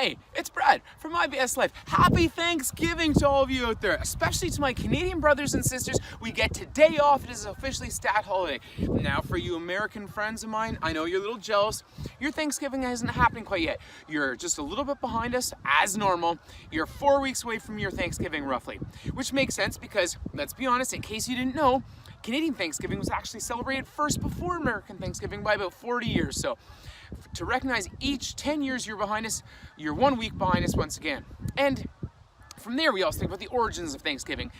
Hey, it's Brad from myBSlife. Happy Thanksgiving to all of you out there, especially to my Canadian brothers and sisters. We get today off. It is officially stat holiday. Now for you American friends of mine, I know you're a little jealous. Your Thanksgiving isn't happening quite yet. You're just a little bit behind us as normal. You're 4 weeks away from your Thanksgiving roughly, which makes sense because, let's be honest, in case you didn't know, Canadian Thanksgiving was actually celebrated first before American Thanksgiving by about 40 years. So to recognize each 10 years you're behind us, you're 1 week behind us once again. And from there, we also think about the origins of Thanksgiving.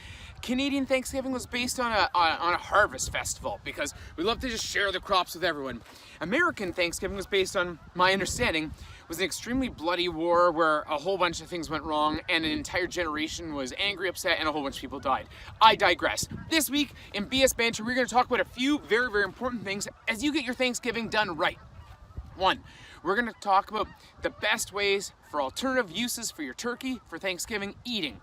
Canadian Thanksgiving was based on a harvest festival because we love to just share the crops with everyone. American Thanksgiving was based on, my understanding, was an extremely bloody war where a whole bunch of things went wrong and an entire generation was angry, upset, and a whole bunch of people died. I digress. This week in BS Banter, we're going to talk about a few very, very important things as you get your Thanksgiving done right. One, we're going to talk about the best ways for alternative uses for your turkey for Thanksgiving eating.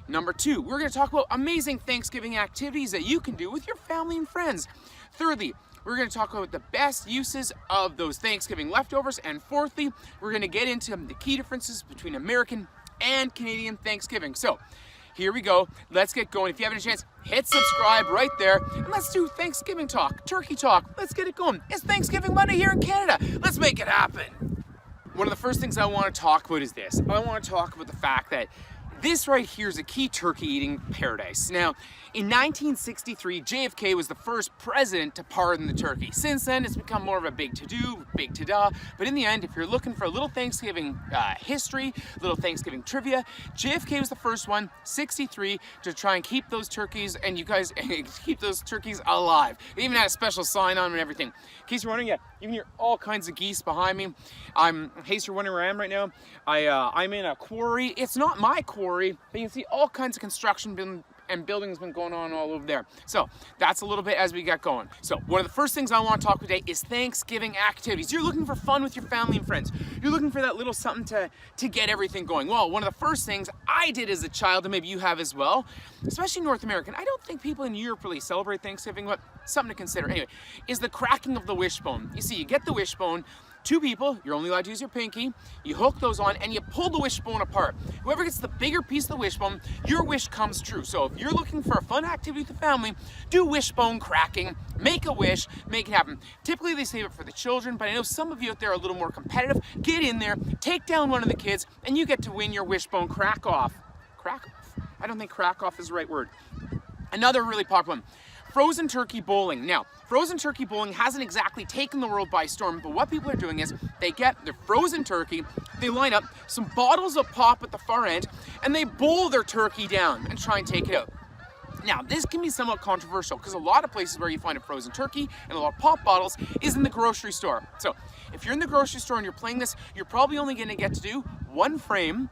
Number two, we're going to talk about amazing Thanksgiving activities that you can do with your family and friends. Thirdly, we're going to talk about the best uses of those Thanksgiving leftovers. And fourthly, we're going to get into the key differences between American and Canadian Thanksgiving. So here we go. Let's get going. If you haven't a chance, hit subscribe right there. And let's do Thanksgiving talk, turkey talk. Let's get it going. It's Thanksgiving Monday here in Canada. Let's make it happen. One of the first things I want to talk about is this. I want to talk about the fact that this right here is a key turkey eating paradise. Now, in 1963, JFK was the first president to pardon the turkey. Since then, it's become more of a big to-do, big to-da. But in the end, if you're looking for a little Thanksgiving history, little Thanksgiving trivia, JFK was the first one, 63, to try and keep those turkeys, and you guys, keep those turkeys alive. They even had a special sign on them and everything. In case you're wondering, yeah, you can hear all kinds of geese behind me. In case you're wondering where I am right now, I'm in a quarry. It's not my quarry, but you can see all kinds of construction and buildings been going on all over there. So that's a little bit as we get going. So one of the first things I want to talk about today is Thanksgiving activities. You're looking for fun with your family and friends. You're looking for that little something to get everything going. Well, one of the first things I did as a child, and maybe you have as well, especially North American, I don't think people in Europe really celebrate Thanksgiving, but something to consider anyway, is the cracking of the wishbone. You see, you get the wishbone, two people, you're only allowed to use your pinky, you hook those on and you pull the wishbone apart. Whoever gets the bigger piece of the wishbone, your wish comes true. So if you're looking for a fun activity with the family, do wishbone cracking, make a wish, make it happen. Typically they save it for the children, but I know some of you out there are a little more competitive. Get in there, take down one of the kids, and you get to win your wishbone crack off. Crack off? I don't think crack off is the right word. Another really popular one. Frozen turkey bowling. Now, frozen turkey bowling hasn't exactly taken the world by storm, but what people are doing is they get their frozen turkey, they line up some bottles of pop at the far end, and they bowl their turkey down and try and take it out. Now, this can be somewhat controversial because a lot of places where you find a frozen turkey and a lot of pop bottles is in the grocery store. So, if you're in the grocery store and you're playing this, you're probably only going to get to do one frame,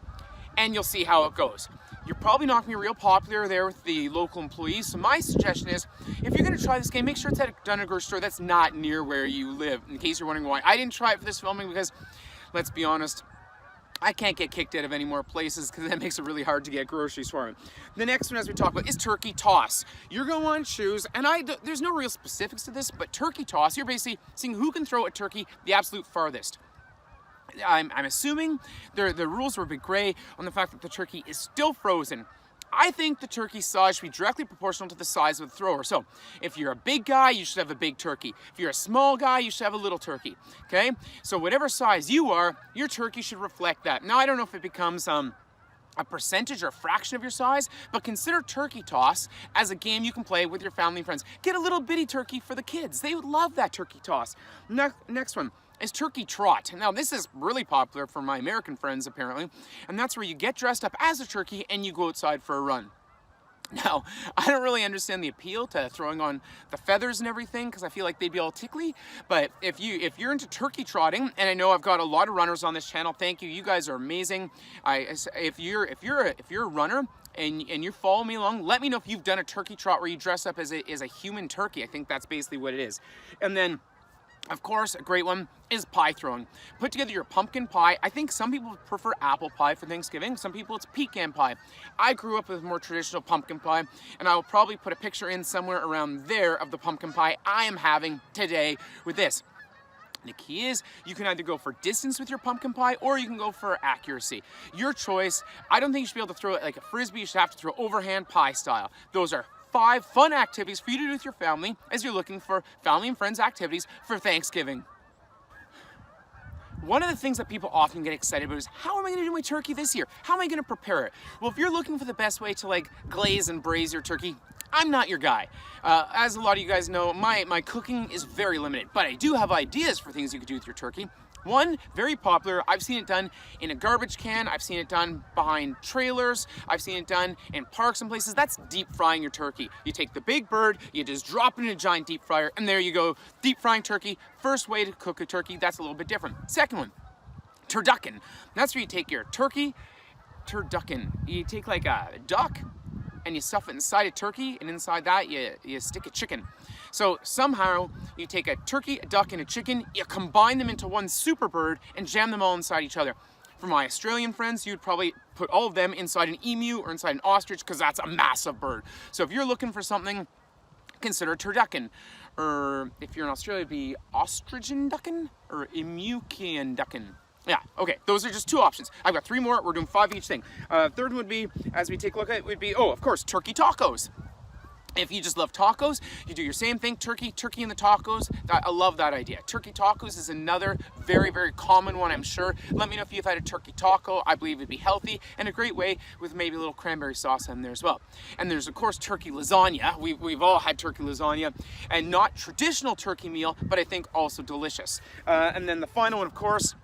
and you'll see how it goes. You're probably not going to be real popular there with the local employees. So my suggestion is, if you're going to try this game, make sure it's done at a grocery store that's not near where you live. In case you're wondering why I didn't try it for this filming, because let's be honest, I can't get kicked out of any more places because that makes it really hard to get groceries for it. The next one, as we talk about, is turkey toss. You're going to want to choose, and there's no real specifics to this, but turkey toss, you're basically seeing who can throw a turkey the absolute farthest. I'm assuming the rules were a bit gray on the fact that the turkey is still frozen. I think the turkey size should be directly proportional to the size of the thrower. So if you're a big guy, you should have a big turkey. If you're a small guy, you should have a little turkey. Okay? So whatever size you are, your turkey should reflect that. Now, I don't know if it becomes a percentage or a fraction of your size, but consider turkey toss as a game you can play with your family and friends. Get a little bitty turkey for the kids. They would love that turkey toss. Next one is turkey trot. Now, this is really popular for my American friends, apparently, and that's where you get dressed up as a turkey and you go outside for a run. Now, I don't really understand the appeal to throwing on the feathers and everything because I feel like they'd be all tickly. But if you're into turkey trotting, and I know I've got a lot of runners on this channel, thank you. You guys are amazing. If you're a runner and you follow me along, let me know if you've done a turkey trot where you dress up as a human turkey. I think that's basically what it is. And then, of course, a great one is pie throwing. Put together your pumpkin pie. I think some people prefer apple pie for Thanksgiving. Some people it's pecan pie. I grew up with more traditional pumpkin pie, and I will probably put a picture in somewhere around there of the pumpkin pie I am having today with this. The key is you can either go for distance with your pumpkin pie or you can go for accuracy. Your choice. I don't think you should be able to throw it like a frisbee. You should have to throw overhand pie style. Those are 5 fun activities for you to do with your family as you're looking for family and friends activities for Thanksgiving. One of the things that people often get excited about is, how am I going to do my turkey this year? How am I going to prepare it? Well, if you're looking for the best way to like glaze and braise your turkey, I'm not your guy. As a lot of you guys know, my cooking is very limited, but I do have ideas for things you could do with your turkey. One, very popular, I've seen it done in a garbage can, I've seen it done behind trailers, I've seen it done in parks and places. That's deep frying your turkey. You take the big bird, you just drop it in a giant deep fryer, and there you go, deep frying turkey. First way to cook a turkey, that's a little bit different. Second one, turducken. That's where you take your turkey, turducken. You take like a duck, and you stuff it inside a turkey, and inside that you stick a chicken. So somehow you take a turkey, a duck, and a chicken, you combine them into one super bird and jam them all inside each other. For my Australian friends, you'd probably put all of them inside an emu or inside an ostrich, because that's a massive bird. So if you're looking for something, consider turducken. Or if you're in Australia, it'd be ostrichen ducken or emucian ducken. Yeah, okay, those are just 2 options. I've got 3 more, we're doing 5 each thing. Third would be, as we take a look at it, would be, oh, of course, turkey tacos. If you just love tacos, you do your same thing, turkey in the tacos. I love that idea. Turkey tacos is another very, very common one, I'm sure. Let me know if you've had a turkey taco. I believe it'd be healthy and a great way with maybe a little cranberry sauce in there as well. And there's, of course, turkey lasagna. We've all had turkey lasagna, and not traditional turkey meal, but I think also delicious. And then the final one, of course,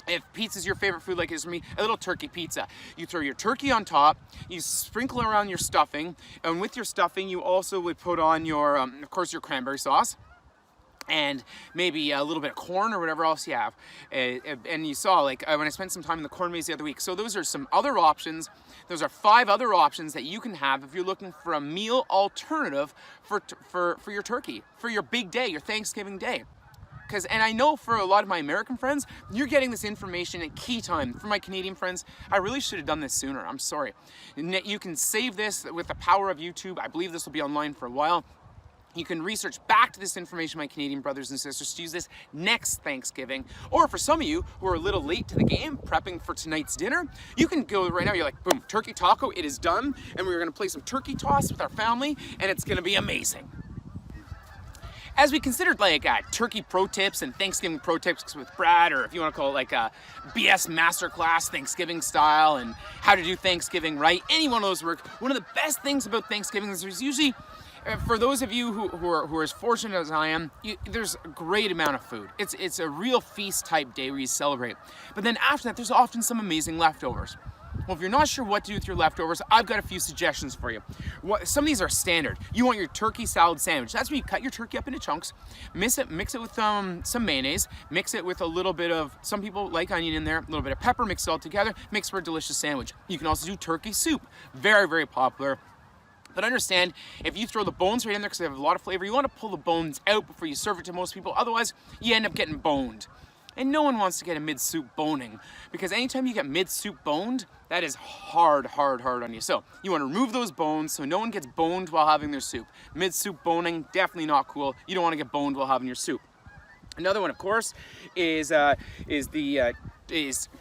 if pizza's your favorite food like it is for me, a little turkey pizza. You throw your turkey on top, you sprinkle around your stuffing, and with your stuffing you also would put on your, of course, your cranberry sauce, and maybe a little bit of corn or whatever else you have. And you saw, like, when I spent some time in the corn maze the other week. So those are some other options. Those are 5 other options that you can have if you're looking for a meal alternative for your turkey, for your big day, your Thanksgiving day. And I know for a lot of my American friends, you're getting this information at key time. For my Canadian friends, I really should have done this sooner. I'm sorry. You can save this with the power of YouTube. I believe this will be online for a while. You can research back to this information, my Canadian brothers and sisters, to use this next Thanksgiving. Or for some of you who are a little late to the game, prepping for tonight's dinner, you can go right now, you're like, boom, turkey taco, it is done. And we're gonna play some turkey toss with our family, and it's gonna be amazing. As we considered like turkey pro tips and Thanksgiving pro tips with Brad, or if you want to call it like a BS masterclass Thanksgiving style and how to do Thanksgiving right, any one of those work. One of the best things about Thanksgiving is there's usually, for those of you who are as fortunate as I am, there's a great amount of food. It's a real feast type day where you celebrate. But then after that, there's often some amazing leftovers. Well, if you're not sure what to do with your leftovers, I've got a few suggestions for you. Some of these are standard. You want your turkey salad sandwich. That's where you cut your turkey up into chunks, mix it with some mayonnaise, mix it with a little bit of, some people like onion in there, a little bit of pepper, mix it all together, mix for a delicious sandwich. You can also do turkey soup. Very, very popular. But understand, if you throw the bones right in there because they have a lot of flavor, you want to pull the bones out before you serve it to most people. Otherwise, you end up getting boned. And no one wants to get a mid-soup boning, because anytime you get mid-soup boned, that is hard on you. So you want to remove those bones so no one gets boned while having their soup. Mid-soup boning, definitely not cool. You don't want to get boned while having your soup. Another one, of course, is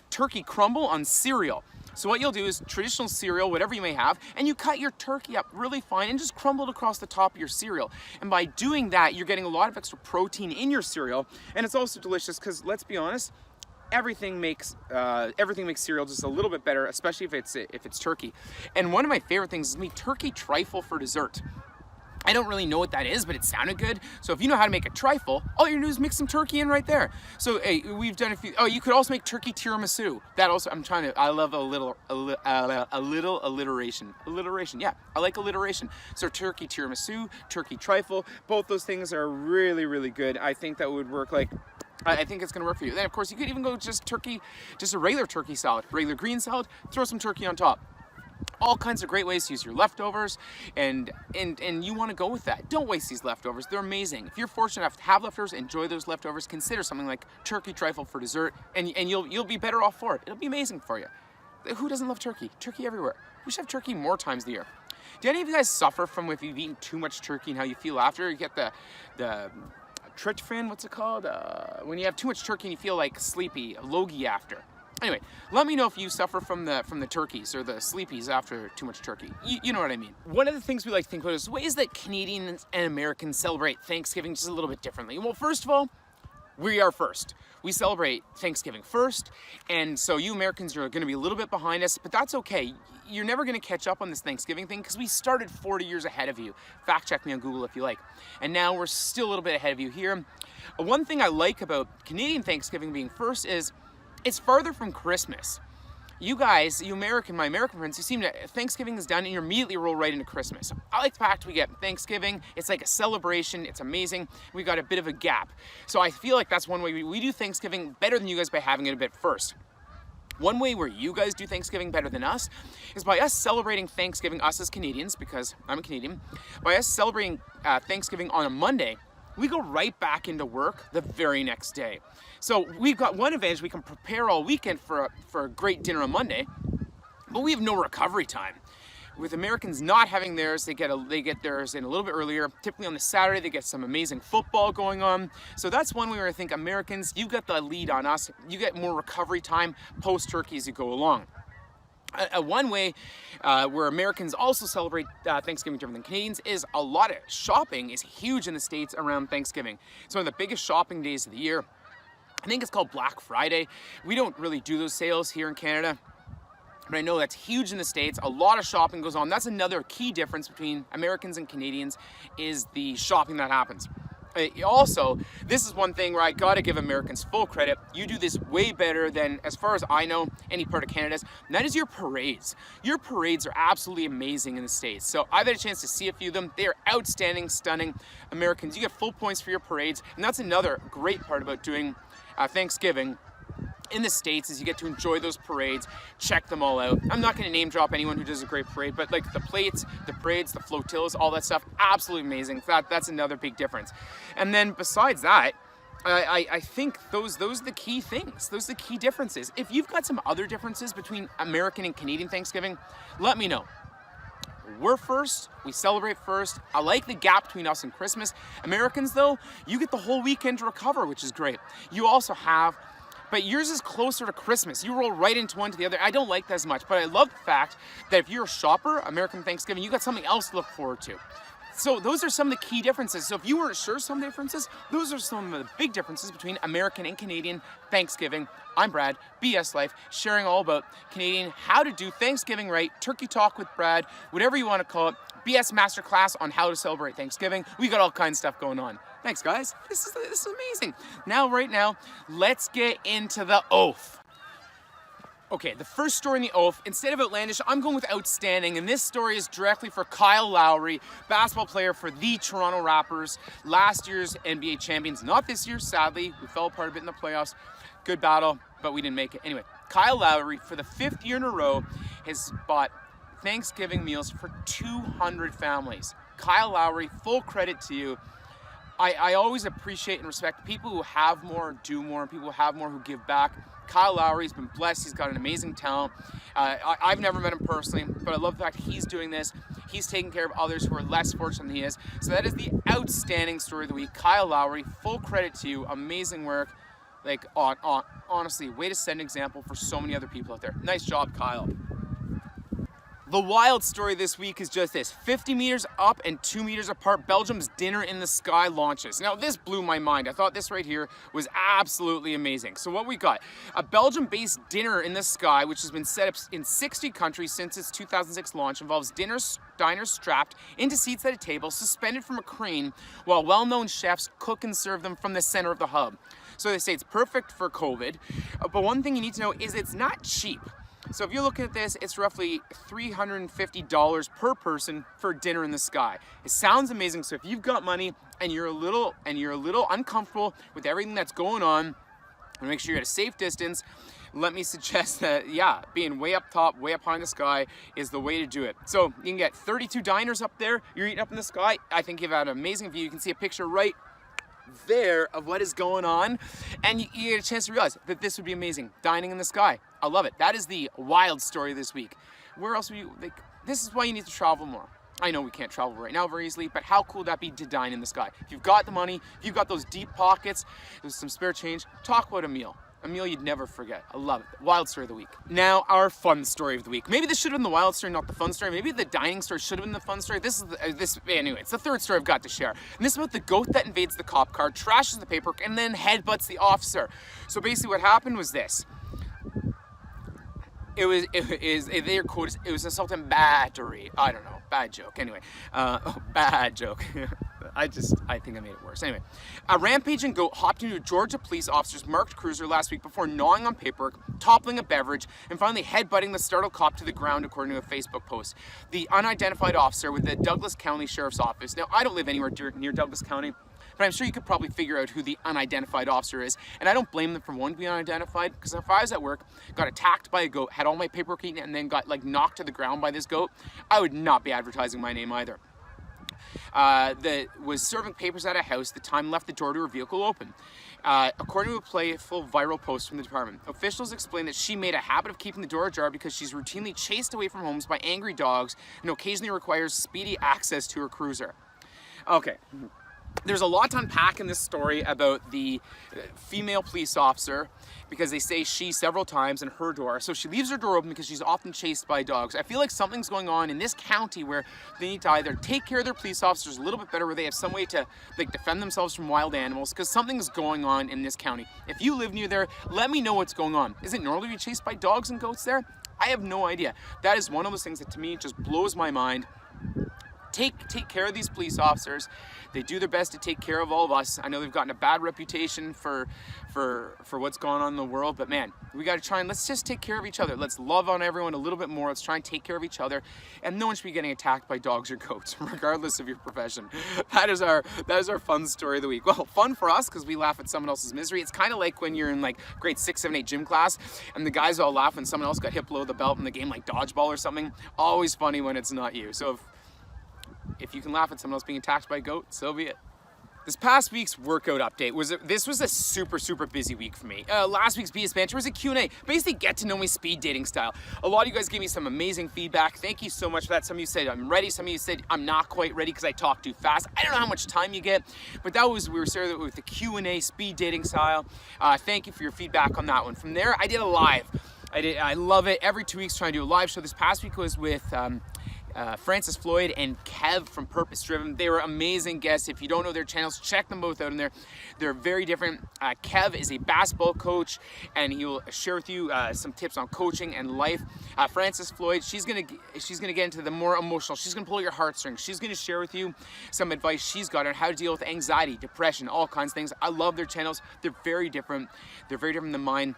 turkey crumble on cereal. So what you'll do is traditional cereal, whatever you may have, and you cut your turkey up really fine and just crumble it across the top of your cereal. And by doing that, you're getting a lot of extra protein in your cereal, and it's also delicious because, let's be honest, everything makes cereal just a little bit better, especially if it's turkey. And one of my favorite things is turkey trifle for dessert. I don't really know what that is, but it sounded good. So if you know how to make a trifle, all you do is mix some turkey in right there. So hey, we've done a few. Oh, you could also make turkey tiramisu. That also, I love a little alliteration. Alliteration, yeah, I like alliteration. So turkey tiramisu, turkey trifle, both those things are really, really good. I think that would work I think it's gonna work for you. Then of course you could even go just a regular turkey salad, regular green salad, throw some turkey on top. All kinds of great ways to use your leftovers, and you want to go with that. Don't waste these leftovers. They're amazing. If you're fortunate enough to have leftovers, enjoy those leftovers. Consider something like turkey trifle for dessert, and you'll be better off for it. It'll be amazing for you. Who doesn't love turkey? Turkey everywhere. We should have turkey more times of the year. Do any of you guys suffer from if you've eaten too much turkey and how you feel after? You get the tryptophan, what's it called? When you have too much turkey and you feel like sleepy, a logie after. Anyway, let me know if you suffer from the turkeys or the sleepies after too much turkey. You know what I mean. One of the things we like to think about is ways that Canadians and Americans celebrate Thanksgiving just a little bit differently. Well, first of all, we are first. We celebrate Thanksgiving first, and so you Americans are going to be a little bit behind us, but that's okay. You're never going to catch up on this Thanksgiving thing because we started 40 years ahead of you. Fact check me on Google if you like. And now we're still a little bit ahead of you here. One thing I like about Canadian Thanksgiving being first is it's farther from Christmas. You guys, my American friends, you seem to, Thanksgiving is done and you immediately roll right into Christmas. I like the fact we get Thanksgiving, it's like a celebration, it's amazing. We got a bit of a gap. So I feel like that's one way we do Thanksgiving better than you guys by having it a bit first. One way where you guys do Thanksgiving better than us is by us celebrating Thanksgiving, us as Canadians, because I'm a Canadian, by us celebrating Thanksgiving on a Monday, we go right back into work the very next day. So we've got one advantage, we can prepare all weekend for a great dinner on Monday, but we have no recovery time. With Americans not having theirs, they get theirs in a little bit earlier. Typically on the Saturday, they get some amazing football going on. So that's one way where I think Americans, you've got the lead on us. You get more recovery time post-turkey as you go along. One way where Americans also celebrate Thanksgiving different than Canadians is a lot of shopping is huge in the States around Thanksgiving. It's one of the biggest shopping days of the year. I think it's called Black Friday. We don't really do those sales here in Canada, but I know that's huge in the States. A lot of shopping goes on. That's another key difference between Americans and Canadians is the shopping that happens. Also, this is one thing where I gotta give Americans full credit. You do this way better than, as far as I know, any part of Canada's, and that is your parades. Your parades are absolutely amazing in the States. So I've had a chance to see a few of them. They are outstanding, stunning. Americans, you get full points for your parades, and that's another great part about doing Thanksgiving in the States is you get to enjoy those parades, check them all out. I'm not going to name drop anyone who does a great parade, but like the plates, the parades, the flotillas, all that stuff, absolutely amazing. That's another big difference. And then besides that, I think those are the key things. Those are the key differences. If you've got some other differences between American and Canadian Thanksgiving, let me know. We're first, we celebrate first. I like the gap between us and Christmas. Americans though, you get the whole weekend to recover, which is great. You also have, but yours is closer to Christmas. You roll right into one to the other. I don't like that as much, but I love the fact that if you're a shopper, American Thanksgiving, you got something else to look forward to. So those are some of the key differences. So if you weren't sure some differences, those are some of the big differences between American and Canadian Thanksgiving. I'm Brad, BSlife, sharing all about Canadian, how to do Thanksgiving right, turkey talk with Brad, whatever you want to call it, BS Masterclass on how to celebrate Thanksgiving. We got all kinds of stuff going on. Thanks, guys. This is amazing. Right now, let's get into the oath. Okay, the first story in the oath, instead of outlandish, I'm going with outstanding, and this story is directly for Kyle Lowry, basketball player for the Toronto Raptors, last year's NBA champions. Not this year, sadly. We fell apart a bit in the playoffs. Good battle, but we didn't make it. Anyway, Kyle Lowry, for the 5th year in a row, has bought Thanksgiving meals for 200 families. Kyle Lowry, full credit to you. I always appreciate and respect people who have more, do more, and people who have more who give back. Kyle Lowry's been blessed. He's got an amazing talent. I've never met him personally, but I love the fact he's doing this. He's taking care of others who are less fortunate than he is. So that is the outstanding story of the week. Kyle Lowry, full credit to you. Amazing work. Like, honestly, way to set an example for so many other people out there. Nice job, Kyle. The wild story this week is just this. 50 meters up and 2 meters apart, Belgium's Dinner in the Sky launches. Now, this blew my mind. I thought this right here was absolutely amazing. So what we got, a Belgium-based Dinner in the Sky, which has been set up in 60 countries since its 2006 launch, involves diners strapped into seats at a table, suspended from a crane, while well-known chefs cook and serve them from the center of the hub. So they say it's perfect for COVID, but one thing you need to know is it's not cheap. So if you're looking at this, it's roughly $350 per person for Dinner in the Sky. It sounds amazing. So if you've got money and you're a little uncomfortable with everything that's going on, and make sure you're at a safe distance, let me suggest that, yeah, being way up top, way up high in the sky is the way to do it. So you can get 32 diners up there. You're eating up in the sky. I think you've had an amazing view. You can see a picture right there of what is going on, and you get a chance to realize that this would be amazing. Dining in the sky. I love it. That is the wild story this week. Where else would you, like, this is why you need to travel more. I know we can't travel right now very easily, but how cool would that be to dine in the sky? If you've got the money, if you've got those deep pockets, there's some spare change, talk about a meal. A meal you'd never forget. I love it. Wild story of the week. Now, our fun story of the week. Maybe this should have been the wild story, not the fun story. Maybe the dining story should have been the fun story. Anyway, it's the third story I've got to share. And this is about the goat that invades the cop car, trashes the paperwork, and then headbutts the officer. So basically what happened was this. It was assault and battery. I don't know, bad joke. Anyway, bad joke. I think I made it worse. Anyway, a rampaging goat hopped into a Georgia police officer's marked cruiser last week before gnawing on paperwork, toppling a beverage, and finally headbutting the startled cop to the ground, according to a Facebook post. The unidentified officer with the Douglas County Sheriff's Office. Now, I don't live anywhere near Douglas County, but I'm sure you could probably figure out who the unidentified officer is. And I don't blame them for one being unidentified, because if I was at work, got attacked by a goat, had all my paperwork eaten, and then got like knocked to the ground by this goat, I would not be advertising my name either. That was serving papers at a house at the time, left the door to her vehicle open. According to a playful viral post from the department, officials explained that she made a habit of keeping the door ajar because she's routinely chased away from homes by angry dogs and occasionally requires speedy access to her cruiser. Okay. There's a lot to unpack in this story about the female police officer, because they say she several times in her door. So she leaves her door open because she's often chased by dogs. I feel like something's going on in this county where they need to either take care of their police officers a little bit better, where they have some way to like defend themselves from wild animals, because something's going on in this county. If you live near there, let me know what's going on. Is it normal to be chased by dogs and goats there? I have no idea. That is one of those things that to me just blows my mind. Take care of these police officers. They do their best to take care of all of us. I know they've gotten a bad reputation for what's going on in the world, but man, we got to try and let's just take care of each other. Let's love on everyone a little bit more. Let's try and take care of each other, and no one should be getting attacked by dogs or goats, regardless of your profession. That is our fun story of the week. Well, fun for us because we laugh at someone else's misery. It's kind of like when you're in like grade 6, 7, 8 gym class, and the guys all laugh when someone else got hit below the belt in the game, like dodgeball or something. Always funny when it's not you. So if you can laugh at someone else being attacked by a goat, so be it. This past week's workout update was a super busy week for me. Last week's bsbanter was a Q&A, basically get to know me speed dating style. A lot of you guys gave me some amazing feedback. Thank you so much for that. Some of you said I'm ready. Some of you said I'm not quite ready because I talk too fast. I don't know how much time you get, but we were starting with the Q&A speed dating style. Thank you for your feedback on that one. From there, I did a live. I love it. Every 2 weeks trying to do a live show. This past week was with Francis Floyd and Kev from Purpose Driven. They were amazing guests. If you don't know their channels, check them both out in there. They're very different. Kev is a basketball coach, and he will share with you some tips on coaching and life. Francis Floyd, she's gonna get into the more emotional. She's gonna pull your heartstrings. She's gonna share with you some advice she's got on how to deal with anxiety, depression, all kinds of things. I love their channels. They're very different. They're very different than mine.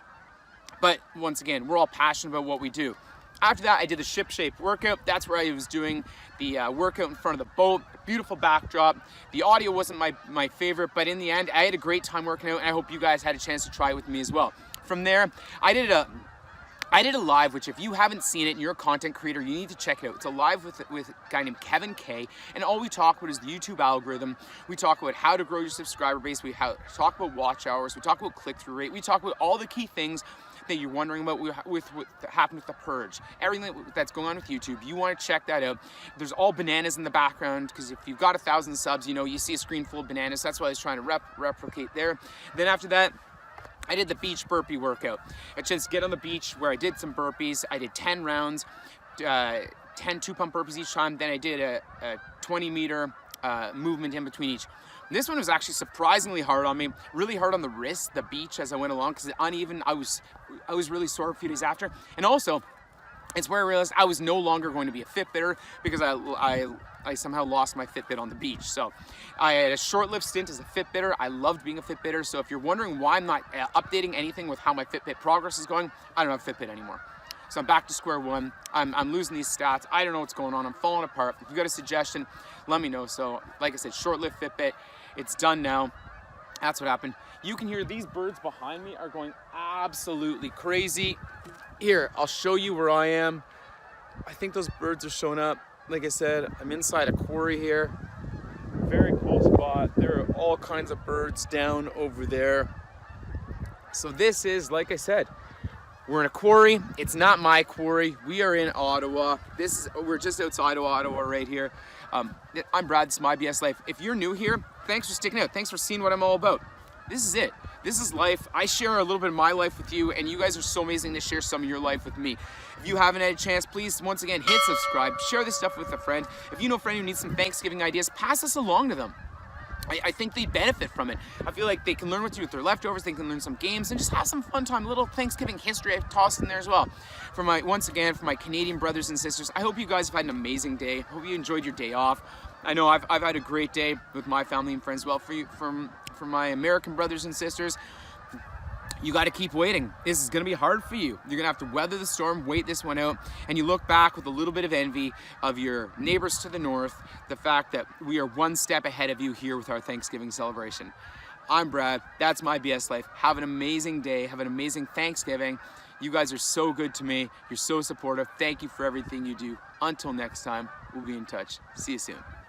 But once again, we're all passionate about what we do. After that, I did the ship shape workout. That's where I was doing the workout in front of the boat. Beautiful backdrop. The audio wasn't my favorite, but in the end, I had a great time working out, and I hope you guys had a chance to try it with me as well. From there, I did a live, which if you haven't seen it and you're a content creator, you need to check it out. It's a live with a guy named Kevin K. And all we talk about is the YouTube algorithm. We talk about how to grow your subscriber base. We talk about watch hours. We talk about click-through rate. We talk about all the key things that you're wondering about with what happened with the purge. Everything that's going on with YouTube, you want to check that out. There's all bananas in the background, because if you've got 1,000 subs, you know, you see a screen full of bananas. That's what I was trying to replicate there. Then after that, I did the beach burpee workout. I just get on the beach where I did some burpees. I did 10 rounds, 10 2-pump burpees each time. Then I did a 20-meter movement in between each. This one was actually surprisingly hard on me, really hard on the wrist, the beach as I went along, because it's uneven. I was really sore a few days after. And also, it's where I realized I was no longer going to be a Fitbitter, because I somehow lost my Fitbit on the beach. So I had a short-lived stint as a Fitbitter. I loved being a Fitbitter. So if you're wondering why I'm not updating anything with how my Fitbit progress is going, I don't have a Fitbit anymore. So I'm back to square one. I'm losing these stats. I don't know what's going on. I'm falling apart. If you got a suggestion, let me know. So like I said, short-lived Fitbit. It's done now. That's what happened. You can hear these birds behind me are going absolutely crazy. Here, I'll show you where I am. I think those birds are showing up. Like I said, I'm inside a quarry here. Very cool spot. There are all kinds of birds down over there. So this is, like I said, We're in a quarry. It's not my quarry. We are in Ottawa. We're just outside of Ottawa right here. I'm Brad, this is myBSlife. If you're new here, thanks for sticking out. Thanks for seeing what I'm all about. This is it. This is life. I share a little bit of my life with you, and you guys are so amazing to share some of your life with me. If you haven't had a chance, please, once again, hit subscribe. Share this stuff with a friend. If you know a friend who needs some Thanksgiving ideas, pass this along to them. I think they benefit from it. I feel like they can learn what to do with their leftovers, they can learn some games, and just have some fun time. A little Thanksgiving history I've tossed in there as well. Once again, for my Canadian brothers and sisters, I hope you guys have had an amazing day. Hope you enjoyed your day off. I know I've had a great day with my family and friends as well. For my American brothers and sisters, you got to keep waiting. This is going to be hard for you. You're going to have to weather the storm, wait this one out, and you look back with a little bit of envy of your neighbors to the north, the fact that we are one step ahead of you here with our Thanksgiving celebration. I'm Brad. That's myBSlife. Have an amazing day. Have an amazing Thanksgiving. You guys are so good to me. You're so supportive. Thank you for everything you do. Until next time, we'll be in touch. See you soon.